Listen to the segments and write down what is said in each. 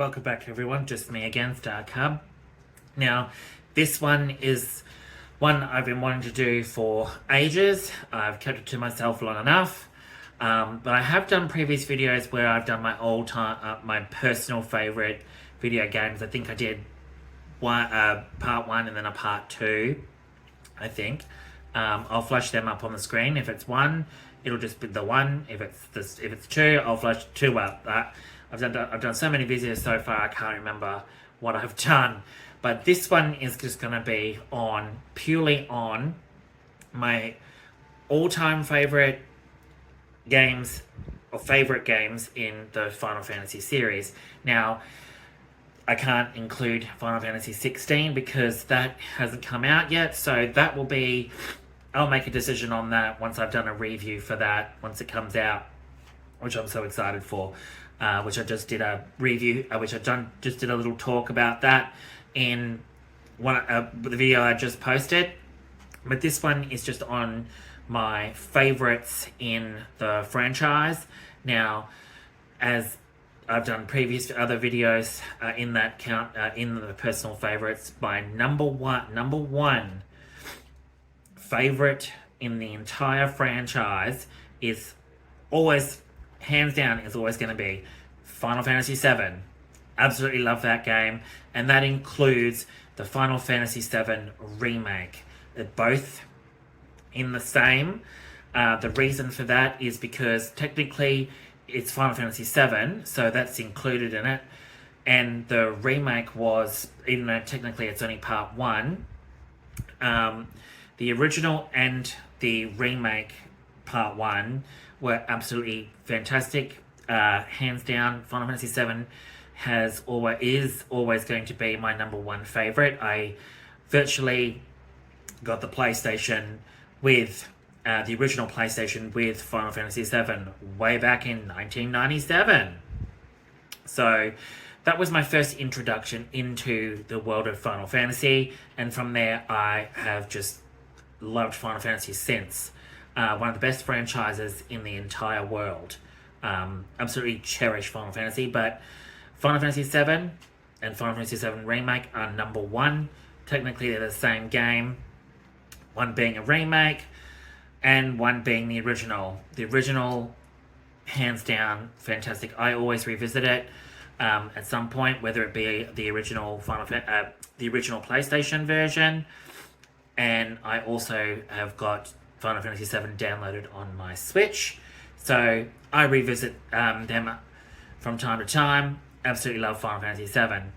welcome back everyone, just me again, Star Cub. Now, this one is one I've been wanting to do for ages. I've kept it to myself long enough. But I have done previous videos where I've done my my personal favourite video games. I think I did part 1 and then a part 2, I think. I'll flash them up on the screen. If it's 1, it'll just be the 1. If it's 2, I'll flash 2 up. I've done so many videos so far, I can't remember what I've done. But this one is just going to be purely on my all-time favourite games, or favourite games in the Final Fantasy series. Now, I can't include Final Fantasy 16 because that hasn't come out yet, so that will be... I'll make a decision on that once I've done a review for that, once it comes out, which I'm so excited for. Which I just did a review, just did a little talk about that in the video I just posted. But this one is just on my favorites in the franchise. Now, as I've done previous other videos in that count, in the personal favorites, my number one favorite in the entire franchise is always, hands down, is always going to be Final Fantasy VII. Absolutely love that game. And that includes the Final Fantasy VII Remake. They're both in the same. The reason for that is because technically it's Final Fantasy VII, so that's included in it. And the remake was, even though technically it's only part 1, the original and the remake part 1 were absolutely fantastic. Hands down, Final Fantasy VII is always going to be my number 1 favorite. I virtually got the PlayStation with the original PlayStation with Final Fantasy VII way back in 1997. So that was my first introduction into the world of Final Fantasy, and from there I have just loved Final Fantasy since. One of the best franchises in the entire world. Absolutely cherish Final Fantasy, but Final Fantasy VII and Final Fantasy VII Remake are number 1. Technically they're the same game, one being a remake and one being the original. The original, hands down, fantastic. I always revisit it at some point, whether it be the original PlayStation version, and I also have got Final Fantasy VII downloaded on my Switch, so I revisit them from time to time. Absolutely love Final Fantasy VII.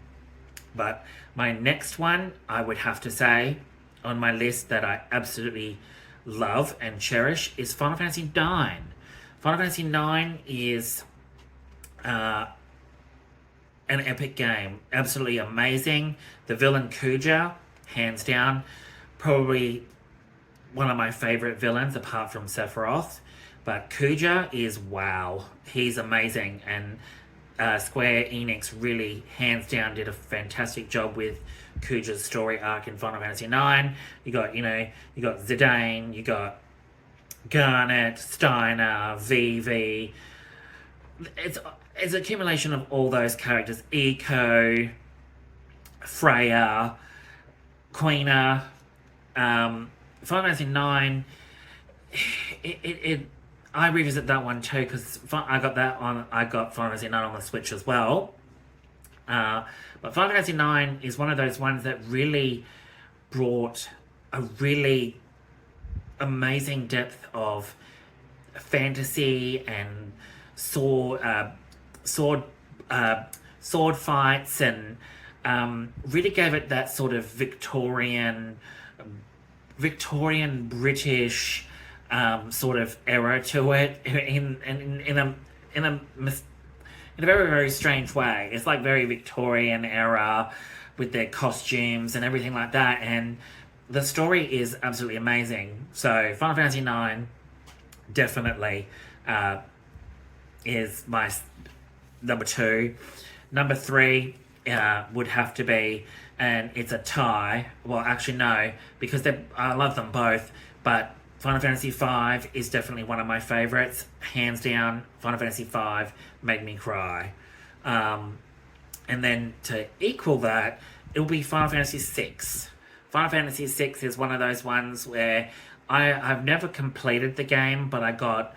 But my next one, I would have to say, on my list that I absolutely love and cherish is Final Fantasy IX. Final Fantasy IX is an epic game. Absolutely amazing. The villain Kuja, hands down, probably one of my favorite villains apart from Sephiroth. But Kuja is wow. He's amazing, and Squareenix really, hands down, did a fantastic job with Kuja's story arc in Final Fantasy IX. You got Zidane, you got Garnet, Steiner, Vivi. It's an accumulation of all those characters. Eiko, Freya, Quina. Final Fantasy IX. I revisit that one too because I got Final Fantasy IX on the Switch as well. But Final Fantasy IX is one of those ones that really brought a really amazing depth of fantasy and sword fights, and really gave it that sort of Victorian British sort of era to it in a very, very strange way. It's like very Victorian era with their costumes and everything like that, and the story is absolutely amazing. So Final Fantasy IX definitely is my number 2. Number 3 would have to be, and it's a tie. Well, actually no, because I love them both, but Final Fantasy V is definitely one of my favorites. Hands down, Final Fantasy V made me cry. And then to equal that, it'll be Final Fantasy VI. Final Fantasy VI is one of those ones where I've never completed the game, but I got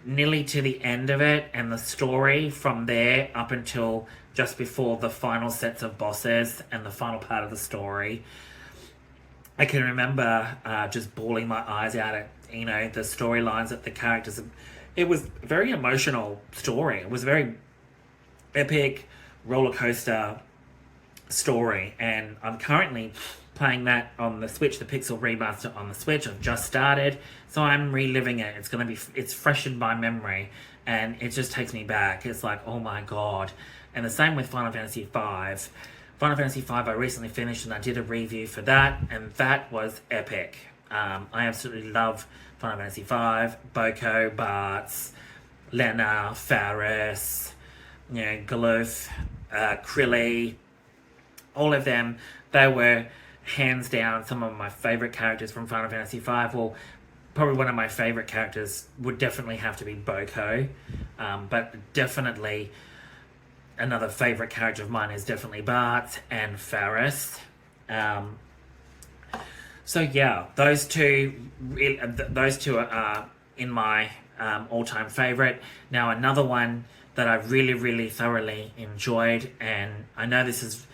nearly to the end of it, and the story from there up until just before the final sets of bosses and the final part of the story. I can remember just bawling my eyes out at, you know, the storylines that the characters. It was a very emotional story. It was a very epic roller coaster story, and I'm currently playing that on the Switch, the Pixel Remaster on the Switch. I've just started, so I'm reliving it. It's fresh in my memory, and it just takes me back. It's like, oh my god. And the same with Final Fantasy V. Final Fantasy V I recently finished, and I did a review for that, and that was epic. I absolutely love Final Fantasy V, Boko, Bartz, Lena, Faris, you know, Galouf, Krilly, all of them. They were hands down some of my favourite characters from Final Fantasy V. Well, probably one of my favourite characters would definitely have to be Boko, but definitely another favourite character of mine is definitely Bart and Faris. So yeah, those two are in my all-time favourite. Now another one that I really thoroughly enjoyed, and I know this is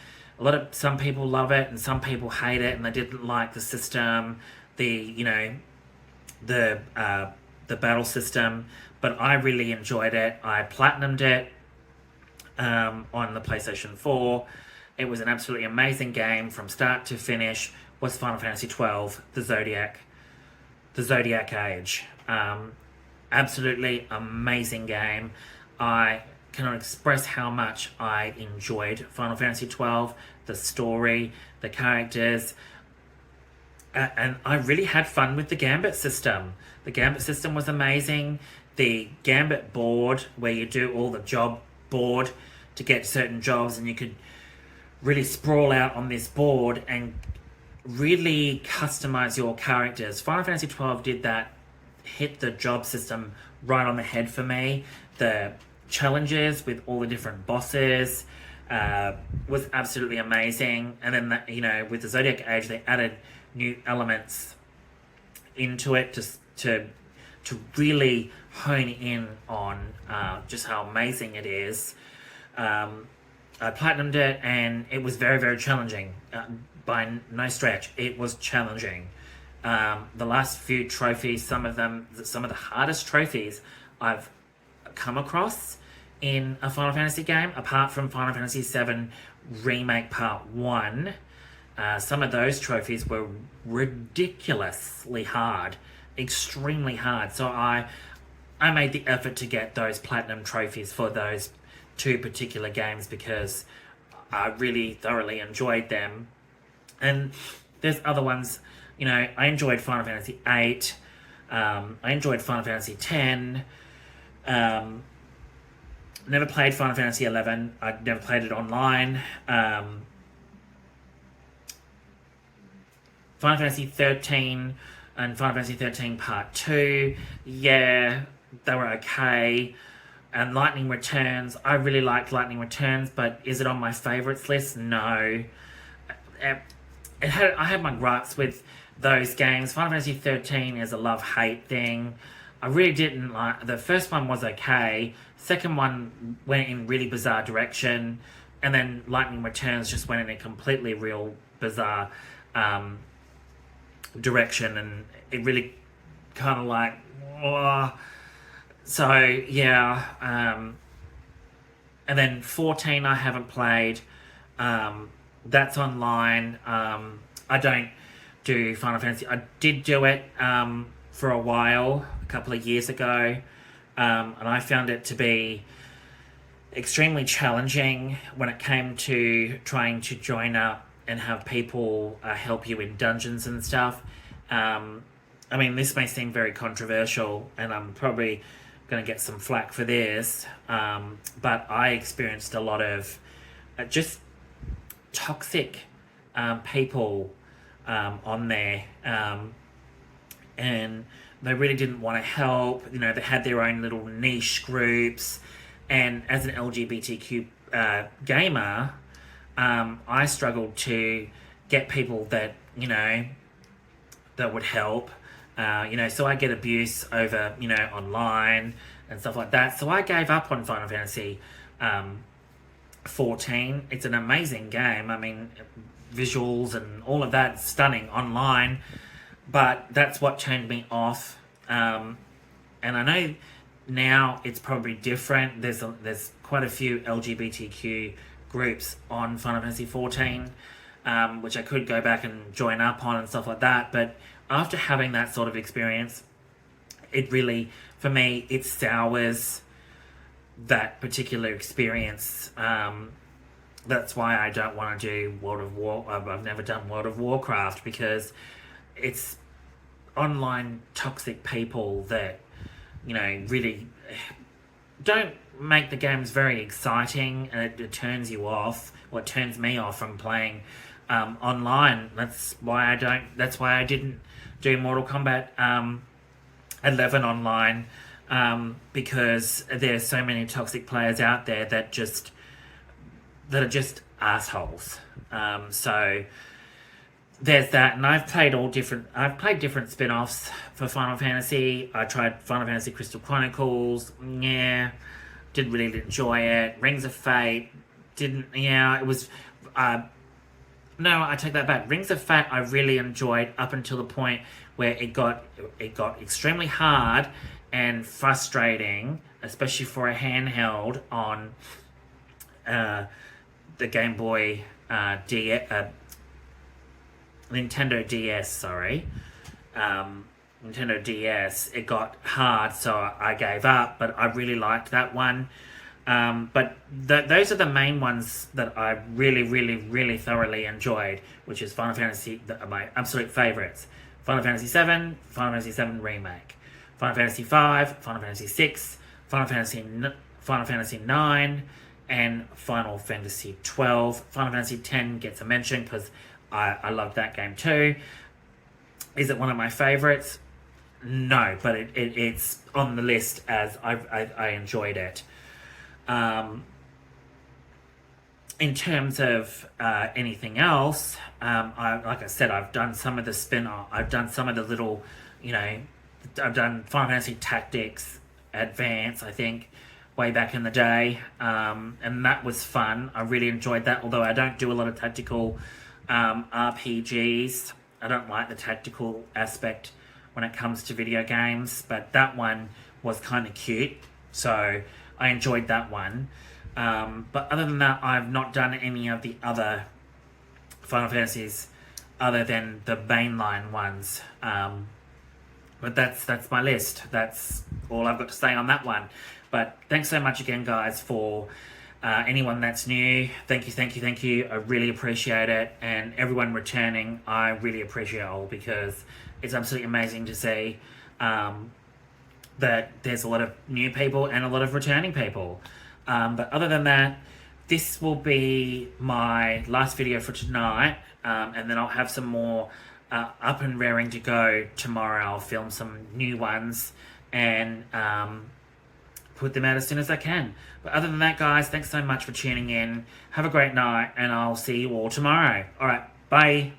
some people love it and some people hate it, and they didn't like the system, the battle system, but I really enjoyed it. I platinumed it on the PlayStation 4. It was an absolutely amazing game from start to finish. Was Final Fantasy 12, the Zodiac Age. Absolutely amazing game. I cannot express how much I enjoyed Final Fantasy 12, the story, the characters, and I really had fun with the Gambit system. The Gambit system was amazing. The Gambit board, where you do all the job board to get certain jobs, and you could really sprawl out on this board and really customize your characters. Final Fantasy 12 did that, hit the job system right on the head for me. The challenges with all the different bosses was absolutely amazing. And then, with the Zodiac Age, they added new elements into it to really hone in on just how amazing it is. I platinumed it, and it was very, very challenging. By no stretch, it was challenging. The last few trophies, some of the hardest trophies I've come across in a Final Fantasy game, apart from Final Fantasy VII Remake Part 1. Some of those trophies were ridiculously hard, extremely hard. So I made the effort to get those platinum trophies for those two particular games because I really thoroughly enjoyed them. And there's other ones, I enjoyed Final Fantasy VIII. I enjoyed Final Fantasy X. Never played Final Fantasy XI. I never played it online. Final Fantasy 13 and Final Fantasy 13 Part 2, yeah, they were okay. And Lightning Returns, I really liked Lightning Returns, but is it on my favourites list? No. I had my gripes with those games. Final Fantasy 13 is a love-hate thing. I really didn't like... The first one was okay. Second one went in really bizarre direction. And then Lightning Returns just went in a completely real bizarre direction. And it really kind of like... So, yeah. And then 14 I haven't played. That's online. I don't do Final Fantasy. I did do it for a while, a couple of years ago. And I found it to be extremely challenging when it came to trying to join up and have people help you in dungeons and stuff. This may seem very controversial, and I'm probably going to get some flack for this, but I experienced a lot of just toxic people on there, and they really didn't want to help. They had their own little niche groups, and as an LGBTQ gamer, I struggled to get people that, that would help. So I get abuse over, online and stuff like that. So I gave up on Final Fantasy 14. It's an amazing game. I mean, visuals and all of that stunning online, but that's what turned me off. And I know now it's probably different. There's quite a few LGBTQ groups on Final Fantasy 14, which I could go back and join up on and stuff like that. But after having that sort of experience, it really, for me, it sours that particular experience. That's why I don't want to do World of War. I've never done World of Warcraft, because it's online toxic people that, really don't make the games very exciting, and it turns you off, or it turns me off from playing online. That's why I didn't do Mortal Kombat 11 online, because there's so many toxic players out there that are just assholes. So there's that, and I've played different spin-offs for Final Fantasy. I tried Final Fantasy Crystal Chronicles. Yeah, didn't really enjoy it. Rings of Fate, it was, no, I take that back. Rings of Fate I really enjoyed up until the point where it got extremely hard and frustrating, especially for a handheld on the Game Boy Nintendo DS, sorry. Nintendo DS, it got hard, so I gave up, but I really liked that one. But those are the main ones that I really, really, really thoroughly enjoyed, which is Final Fantasy, my absolute favourites. Final Fantasy 7, Final Fantasy 7 Remake, Final Fantasy 5, Final Fantasy 6, Final Fantasy 9, and Final Fantasy 12. Final Fantasy 10 gets a mention because I love that game too. Is it one of my favourites? No, but it's on the list as I enjoyed it. In terms of anything else, like I said, I've done some of the spin-off. I've done some of the little, I've done Final Fantasy Tactics Advance, I think, way back in the day, and that was fun. I really enjoyed that, although I don't do a lot of tactical RPGs. I don't like the tactical aspect when it comes to video games, but that one was kind of cute, so I enjoyed that one. But other than that, I've not done any of the other Final Fantasies other than the mainline ones. But that's my list. That's all I've got to say on that one. But thanks so much again, guys, for anyone that's new. Thank you. I really appreciate it. And everyone returning, I really appreciate it all, because it's absolutely amazing to see that there's a lot of new people and a lot of returning people. But other than that, this will be my last video for tonight, and then I'll have some more up and raring to go tomorrow. I'll film some new ones and put them out as soon as I can. But other than that, guys, thanks so much for tuning in. Have a great night, and I'll see you all tomorrow. Alright, bye.